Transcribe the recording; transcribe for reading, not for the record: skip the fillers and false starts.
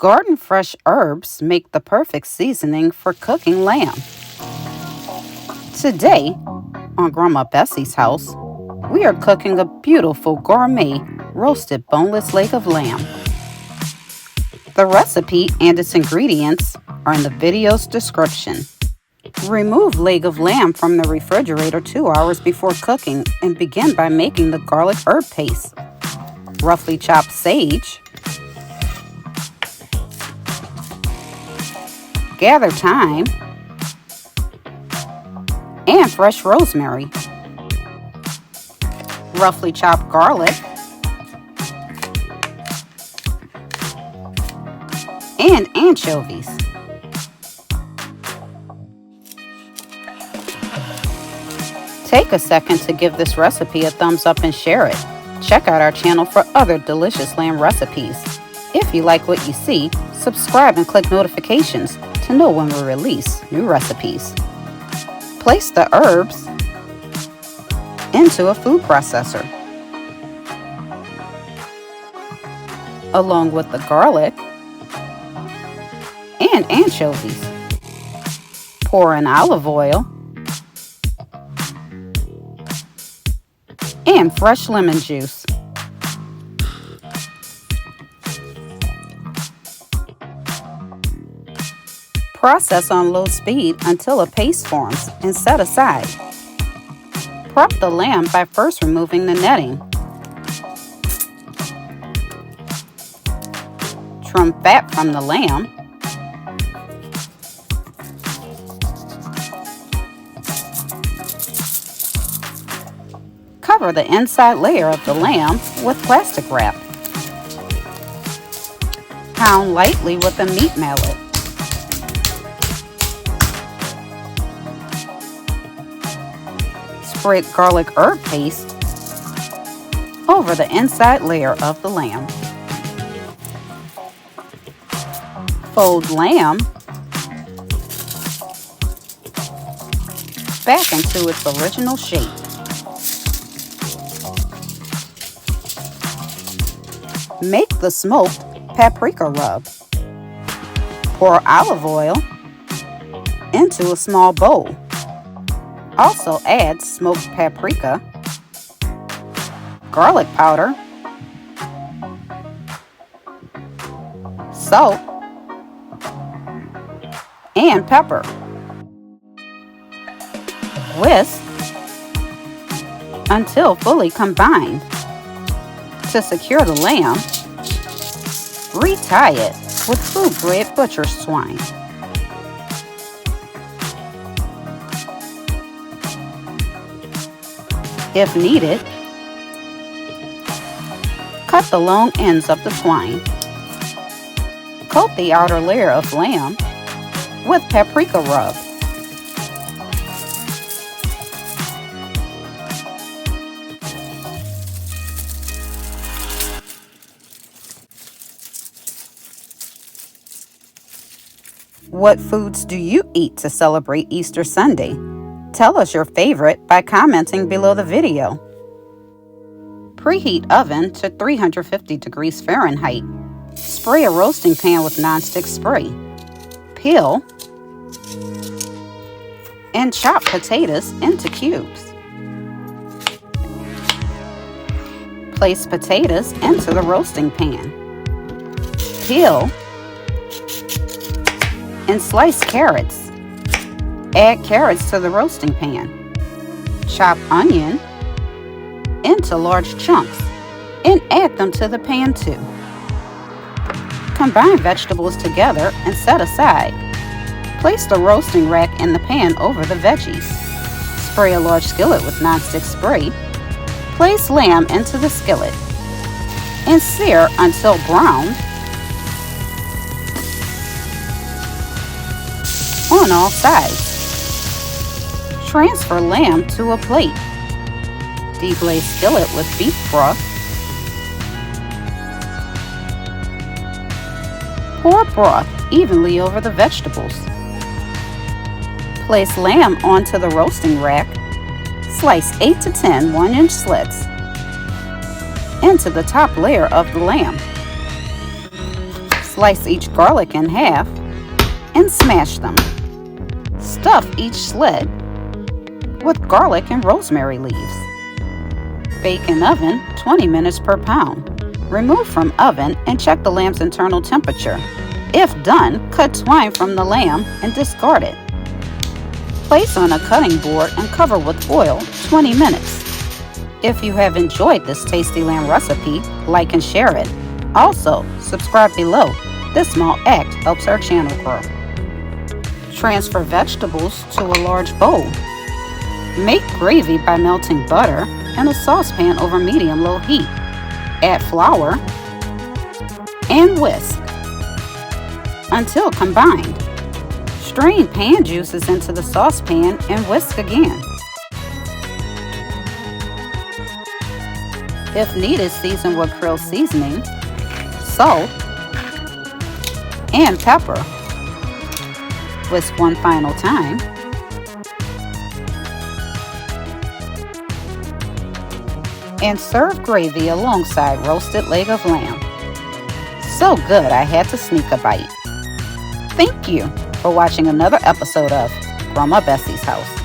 Garden fresh herbs make the perfect seasoning for cooking lamb. Today, on Grandma Bessie's house, we are cooking a beautiful gourmet roasted boneless leg of lamb. The recipe and its ingredients are in the video's description. Remove leg of lamb from the refrigerator 2 hours before cooking and begin by making the garlic herb paste. Roughly chop sage, gather thyme, and fresh rosemary. Roughly chop garlic and anchovies. Take a second to give this recipe a thumbs up and share it. Check out our channel for other delicious lamb recipes. If you like what you see, subscribe and click notifications to know when we release new recipes. Place the herbs into a food processor, along with the garlic and anchovies. Pour in olive oil and fresh lemon juice. Process on low speed until a paste forms and set aside. Prep the lamb by first removing the netting. Trim fat from the lamb. Cover the inside layer of the lamb with plastic wrap. Pound lightly with a meat mallet. Spread garlic herb paste over the inside layer of the lamb. Fold lamb back into its original shape. Make the smoked paprika rub. Pour olive oil into a small bowl. Also add smoked paprika, garlic powder, salt, and pepper. Whisk until fully combined. To secure the lamb, retie it with food-grade butcher's twine. If needed, cut the long ends of the twine. Coat the outer layer of lamb with paprika rub. What foods do you eat to celebrate Easter Sunday? Tell us your favorite by commenting below the video. Preheat oven to 350 degrees Fahrenheit. Spray a roasting pan with nonstick spray. Peel and chop potatoes into cubes. Place potatoes into the roasting pan. Peel and slice carrots. Add carrots to the roasting pan. Chop onion into large chunks and add them to the pan too. Combine vegetables together and set aside. Place the roasting rack in the pan over the veggies. Spray a large skillet with nonstick spray. Place lamb into the skillet and sear until browned on all sides. Transfer lamb to a plate. Deglaze skillet with beef broth. Pour broth evenly over the vegetables. Place lamb onto the roasting rack. Slice 8 to 10 1-inch slits into the top layer of the lamb. Slice each garlic in half and smash them. Stuff each slit with garlic and rosemary leaves. Bake in oven 20 minutes per pound. Remove from oven and check the lamb's internal temperature. If done, cut twine from the lamb and discard it. Place on a cutting board and cover with foil 20 minutes. If you have enjoyed this tasty lamb recipe, like and share it. Also, subscribe below. This small act helps our channel grow. Transfer vegetables to a large bowl. Make gravy by melting butter in a saucepan over medium-low heat. Add flour and whisk until combined. Strain pan juices into the saucepan and whisk again. If needed, season with krill seasoning, salt, and pepper. Whisk one final time. And serve gravy alongside roasted leg of lamb. So good I had to sneak a bite. Thank you for watching another episode of Grandma Bessie's House.